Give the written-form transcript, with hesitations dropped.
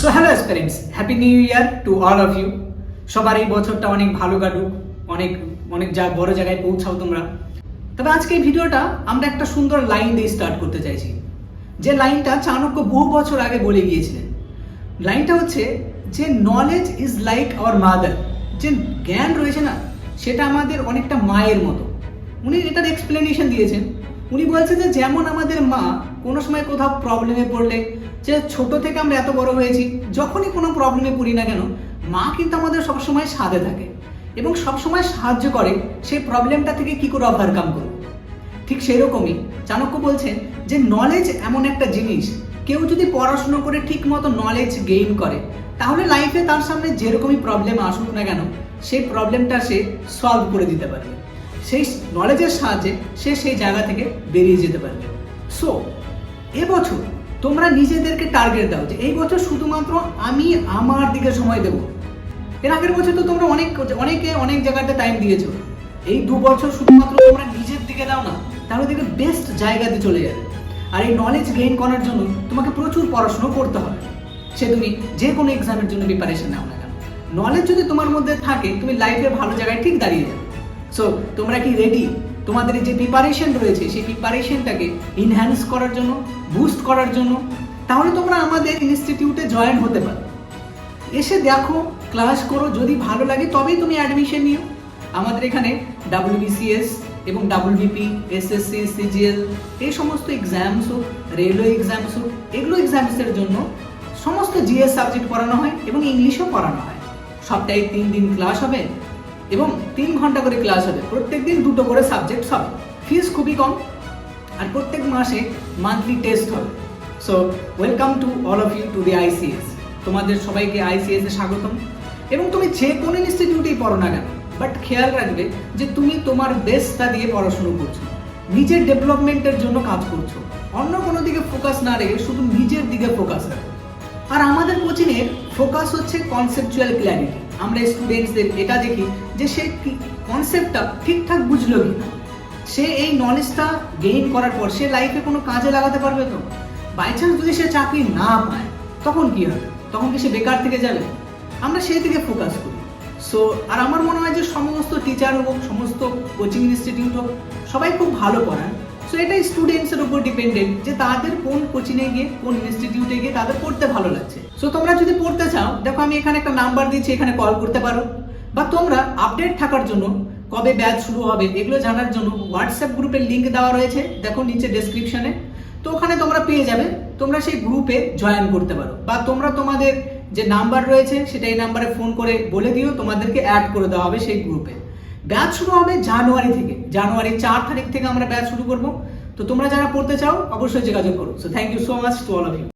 So hello aspirants, happy new year to all of you. সবার এই বছরটা অনেক ভালো কাটুক, অনেক অনেক বড় জায়গায় পৌঁছাও তোমরা। তবে আজকে এই ভিডিওটা আমরা একটা সুন্দর লাইন দিয়ে স্টার্ট করতে চাইছি, যে লাইনটা চাণক্য বহু বছর আগে বলে গিয়েছিলেন। লাইনটা হচ্ছে যে knowledge is like our mother, যে জ্ঞান রয়েছে না সেটা আমাদের অনেকটা মায়ের মতো। উনি এটার এক্সপ্লেনেশন দিয়েছেন। উনি বলছেন যে যেমন আমাদের মা কোনো সময় কোথাও প্রবলেমে পড়লে, যে ছোট থেকে আমরা এত বড় হয়েছি, যখনই কোনো প্রবলেমে পড়ি না কেন মা কিন্তু আমাদের সবসময় সাথে থাকে এবং সবসময় সাহায্য করে সেই প্রবলেমটা থেকে কি করে ওভারকাম করব। ঠিক সেরকমই চাণক্য বলছেন যে নলেজ এমন একটা জিনিস, কেউ যদি পড়াশুনো করে ঠিক মতো নলেজ গেইন করে তাহলে লাইফে তার সামনে যেরকমই প্রবলেম আসুক না কেন সেই প্রবলেমটা সে সলভ করে দিতে পারবে। সেই নলেজের সাহায্যে সে সেই জায়গা থেকে বেরিয়ে যেতে পারবে। সো এবছর তোমরা নিজেদেরকে টার্গেট দাও যে এই বছর শুধুমাত্র আমি আমার দিকে সময় দেব। এর আগের বছর তো তোমরা অনেকে অনেক জায়গাতে টাইম দিয়েছো। এই 2 বছর শুধুমাত্র তোমরা নিজের দিকে দাও না, তাহলে দেখবে বেস্ট জায়গাতে চলে যাবে। আর এই নলেজ গেইন করার জন্য তোমাকে প্রচুর পড়াশোনা করতে হবে। সে তুমি যে কোনো এক্সামের জন্য প্রিপারেশন নাও না কেন, নলেজ যদি তোমার মধ্যে থাকে তুমি লাইফে ভালো জায়গায় ঠিক দাঁড়িয়ে যাবে। সো তোমরা কি রেডি তোমাদের যে প্রিপারেশন রয়েছে সেই প্রিপারেশনটাকে ইনহ্যান্স করার জন্য, বুস্ট করার জন্য? তাহলে তোমরা আমাদের ইনস্টিটিউটে জয়েন হতে পারো। এসে দেখো, ক্লাস করো, যদি ভালো লাগে তবেই তুমি অ্যাডমিশন নিও। আমাদের এখানে WBCS এবং WBP, SSC, CGL এই সমস্ত এক্সামস হোক, রেলওয়ে এক্সামস হোক, এগুলো এক্সামসের জন্য সমস্ত GS সাবজেক্ট পড়ানো হয় এবং ইংলিশও পড়ানো হয়। সপ্তাহে 3 দিন ক্লাস হবে এবং 3 ঘন্টা করে ক্লাস হবে। প্রত্যেক দিন 2টো করে সাবজেক্ট হবে। ফিস খুবই কম আর প্রত্যেক মাসে মান্থলি টেস্ট হবে। So welcome to all of you to the ICS। তোমাদের সবাইকে ICS এ স্বাগতম। এবং তুমি যে কোনো ইনস্টিটিউটেই পড়ো না কেন, বাট খেয়াল রাখবে যে তুমি তোমার বেস্টটা দিয়ে পড়াশুনো করছো, নিজের ডেভেলপমেন্টের জন্য কাজ করছো। অন্য কোনো দিকে ফোকাস না রেখে শুধু নিজের দিকে ফোকাস রাখো। আর আমাদের কোচিংয়ের ফোকাস হচ্ছে কনসেপচুয়াল ক্ল্যারিটি। আমরা স্টুডেন্টসদের এটা দেখি যে সে কনসেপ্টটা ঠিকঠাক বুঝলো কি না, সে এই নলেজটা গেইন করার পর সে লাইফে কোনো কাজে লাগাতে পারবে তো? বাই চান্স যদি সে চাকরি না পায় তখন কি হবে? তখন কি সে বেকার থেকে যাবে? আমরা সেই দিকে ফোকাস করি। সো আর আমার মনে হয় যে সমস্ত টিচার হোক, সমস্ত কোচিং ইনস্টিটিউট হোক, সবাই খুব ভালো পড়ান। সো এটা স্টুডেন্টসের উপর ডিপেন্ডেন্ট যে তাদের কোন কোচিংয়ে গিয়ে, কোন ইনস্টিটিউটে গিয়ে তাদের পড়তে ভালো লাগছে। সো তোমরা যদি পড়তে চাও, দেখো আমি এখানে একটা নাম্বার দিচ্ছি, এখানে কল করতে পারো। বা তোমরা আপডেট থাকার জন্য, কবে ব্যাচ শুরু হবে এগুলো জানার জন্য হোয়াটসঅ্যাপ গ্রুপের লিঙ্ক দেওয়া রয়েছে, দেখো নিচে ডেসক্রিপশনে। তো ওখানে তোমরা পেয়ে যাবে, তোমরা সেই গ্রুপে জয়েন করতে পারো। বা তোমরা তোমাদের যে নাম্বার রয়েছে সেটা এই নাম্বারে ফোন করে বলে দিও, তোমাদেরকে অ্যাড করে দেওয়া হবে সেই গ্রুপে। ব্যাচ শুরু হবে জানুয়ারি থেকে, জানুয়ারি 4 তারিখ থেকে আমরা ব্যাচ শুরু করবো। তো তোমরা যারা পড়তে চাও অবশ্যই যোগাযোগ করো। So thank you so much to all of you.